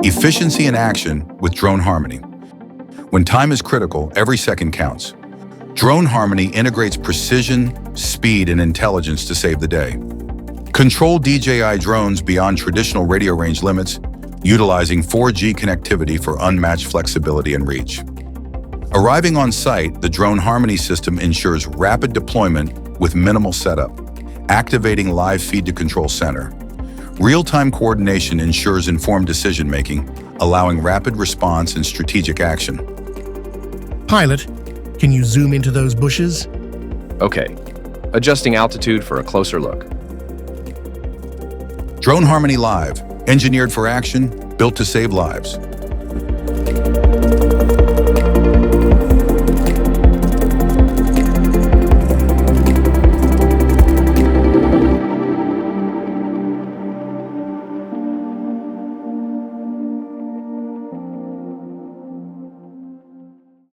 Efficiency in action with Drone Harmony. When time is critical, every second counts. Drone Harmony integrates precision, speed, and intelligence to save the day. Control DJI drones beyond traditional radio range limits, utilizing 4G connectivity for unmatched flexibility and reach. Arriving on site, the Drone Harmony system ensures rapid deployment with minimal setup, activating live feed to control center. Real-time coordination ensures informed decision-making, allowing rapid response and strategic action. Pilot, can you zoom into those bushes? Okay, adjusting altitude for a closer look. Drone Harmony Live, engineered for action, built to save lives.